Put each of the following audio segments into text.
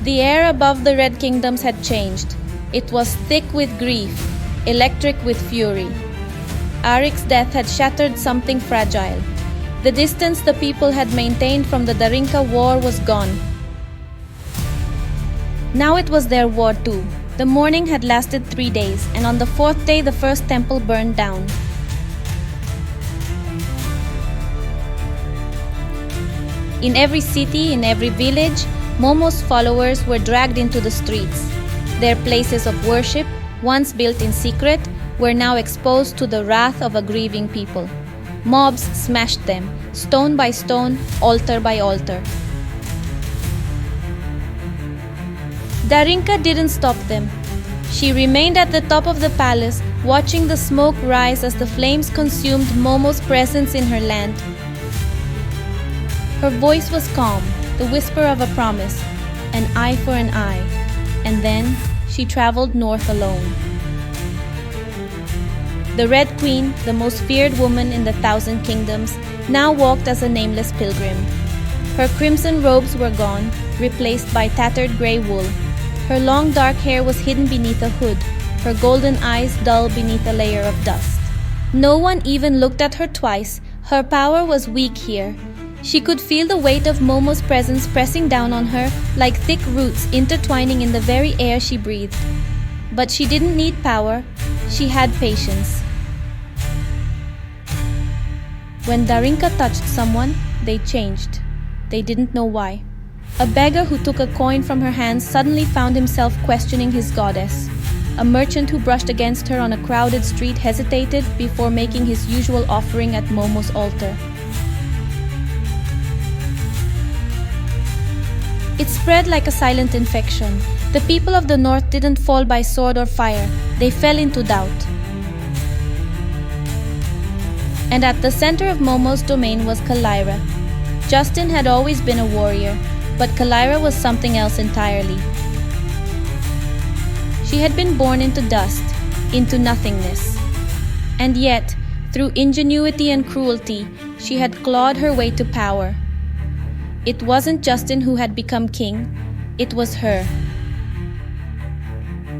The air above the Red Kingdoms had changed. It was thick with grief, electric with fury. Arik's death had shattered something fragile. The distance the people had maintained from the Darinka war was gone. Now it was their war too. The mourning had lasted 3 days, and on the 4th day the first temple burned down. In every city, in every village, Momo's followers were dragged into the streets. Their places of worship, once built in secret, were now exposed to the wrath of a grieving people. Mobs smashed them, stone by stone, altar by altar. Darinka didn't stop them. She remained at the top of the palace, watching the smoke rise as the flames consumed Momo's presence in her land. Her voice was calm, the whisper of a promise, an eye for an eye, and then she traveled north alone. The Red Queen, the most feared woman in the 1,000 Kingdoms, now walked as a nameless pilgrim. Her crimson robes were gone, replaced by tattered grey wool. Her long dark hair was hidden beneath a hood, her golden eyes dull beneath a layer of dust. No one even looked at her twice. Her power was weak here. She could feel the weight of Momo's presence pressing down on her like thick roots intertwining in the very air she breathed. But she didn't need power, she had patience. When Darinka touched someone, they changed. They didn't know why. A beggar who took a coin from her hands suddenly found himself questioning his goddess. A merchant who brushed against her on a crowded street hesitated before making his usual offering at Momo's altar. It spread like a silent infection. The people of the north didn't fall by sword or fire. They fell into doubt. And at the center of Momo's domain was Kalira. Justin had always been a warrior, but Kalira was something else entirely. She had been born into dust, into nothingness. And yet, through ingenuity and cruelty, she had clawed her way to power. It wasn't Justin who had become king, it was her.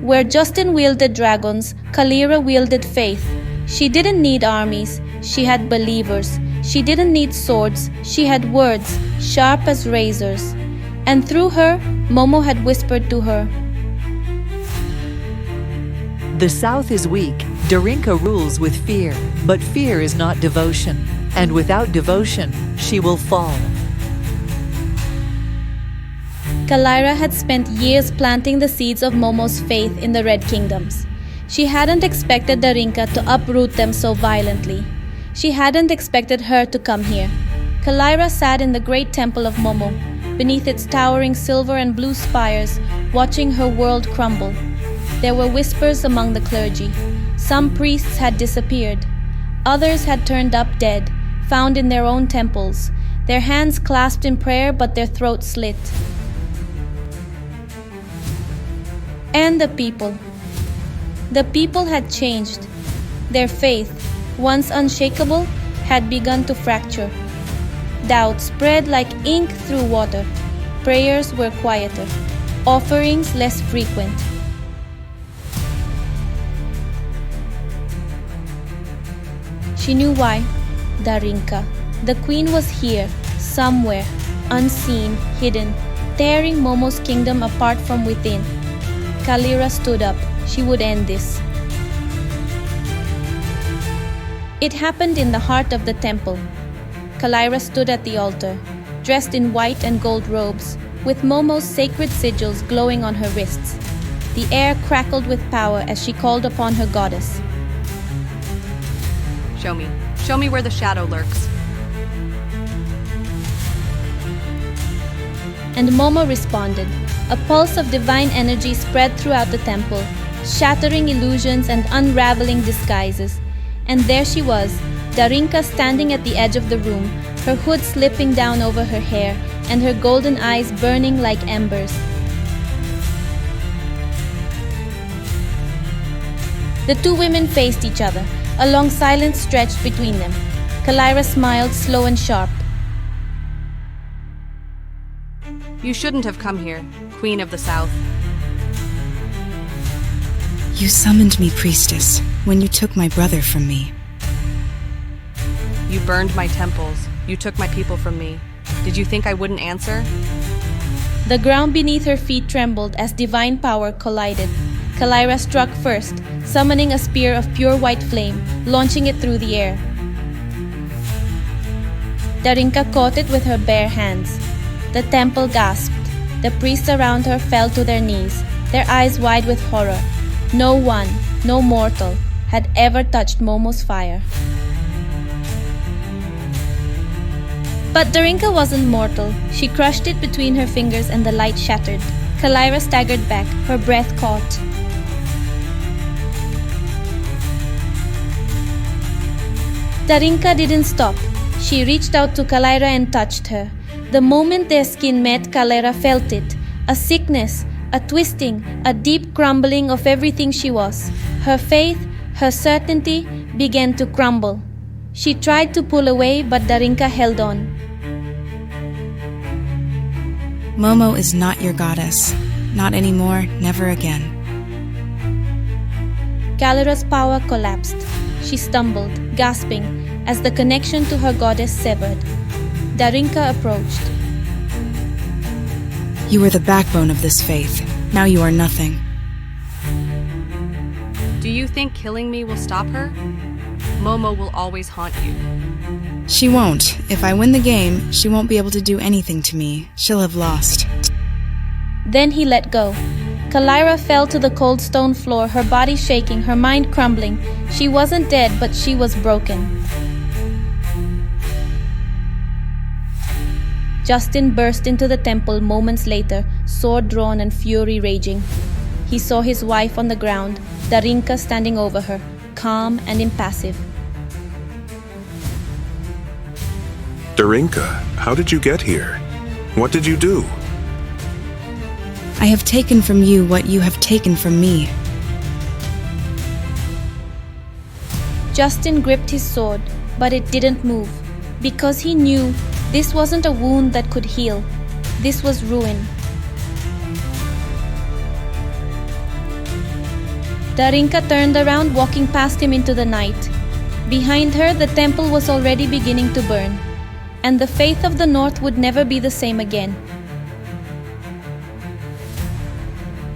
Where Justin wielded dragons, Kalira wielded faith. She didn't need armies, she had believers. She didn't need swords, she had words, sharp as razors. And through her, Momo had whispered to her, "The South is weak. Darinka rules with fear, but fear is not devotion. And without devotion, she will fall." Kalira had spent years planting the seeds of Momo's faith in the Red Kingdoms. She hadn't expected Darinka to uproot them so violently. She hadn't expected her to come here. Kalira sat in the great temple of Momo, beneath its towering silver and blue spires, watching her world crumble. There were whispers among the clergy. Some priests had disappeared. Others had turned up dead, found in their own temples, their hands clasped in prayer but their throats slit. And the people. The people had changed. Their faith, once unshakable, had begun to fracture. Doubt spread like ink through water. Prayers were quieter, offerings less frequent. She knew why. Darinka. The queen was here, somewhere, unseen, hidden, tearing Momo's kingdom apart from within. Kalira stood up. She would end this. It happened in the heart of the temple. Kalira stood at the altar, dressed in white and gold robes, with Momo's sacred sigils glowing on her wrists. The air crackled with power as she called upon her goddess. Show me where the shadow lurks. And Momo responded. A pulse of divine energy spread throughout the temple, shattering illusions and unraveling disguises. And there she was, Darinka standing at the edge of the room, her hood slipping down over her hair, and her golden eyes burning like embers. The two women faced each other, a long silence stretched between them. Kalira smiled, slow and sharp. You shouldn't have come here, Queen of the South. You summoned me, priestess, when you took my brother from me. You burned my temples. You took my people from me. Did you think I wouldn't answer? The ground beneath her feet trembled as divine power collided. Kalira struck first, summoning a spear of pure white flame, launching it through the air. Darinka caught it with her bare hands. The temple gasped. The priests around her fell to their knees, their eyes wide with horror. No one, no mortal, had ever touched Momo's fire. But Darinka wasn't mortal. She crushed it between her fingers and the light shattered. Kalira staggered back, her breath caught. Darinka didn't stop. She reached out to Kalira and touched her. The moment their skin met, Kalira felt it. A sickness, a twisting, a deep crumbling of everything she was. Her faith, her certainty began to crumble. She tried to pull away, but Darinka held on. Momo is not your goddess. Not anymore, never again. Kalira's power collapsed. She stumbled, gasping, as the connection to her goddess severed. Darinka approached. You were the backbone of this faith. Now you are nothing. Do you think killing me will stop her? Momo will always haunt you. She won't. If I win the game, she won't be able to do anything to me. She'll have lost. Then he let go. Kalira fell to the cold stone floor, her body shaking, her mind crumbling. She wasn't dead, but she was broken. Justin burst into the temple moments later, sword drawn and fury raging. He saw his wife on the ground, Darinka standing over her, calm and impassive. Darinka, how did you get here? What did you do? I have taken from you what you have taken from me. Justin gripped his sword, but it didn't move, because he knew this wasn't a wound that could heal. This was ruin. Darinka turned around, walking past him into the night. Behind her, the temple was already beginning to burn, and the faith of the North would never be the same again.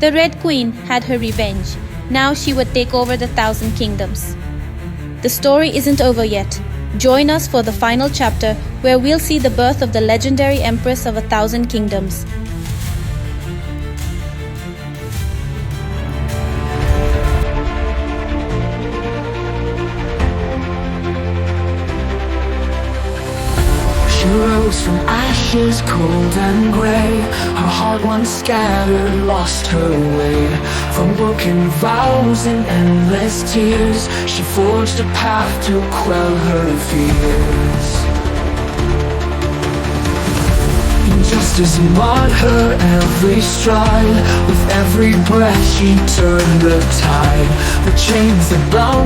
The Red Queen had her revenge. Now she would take over the 1,000 Kingdoms. The story isn't over yet. Join us for the final chapter, where we'll see the birth of the legendary Empress of 1,000 Kingdoms. She rose from ashes, cold and grey. Her heart once scattered, lost her way. From broken vows and endless tears, she forged a path to quell her fears. Injustice marred her every stride. With every breath she turned the tide. The chains that bound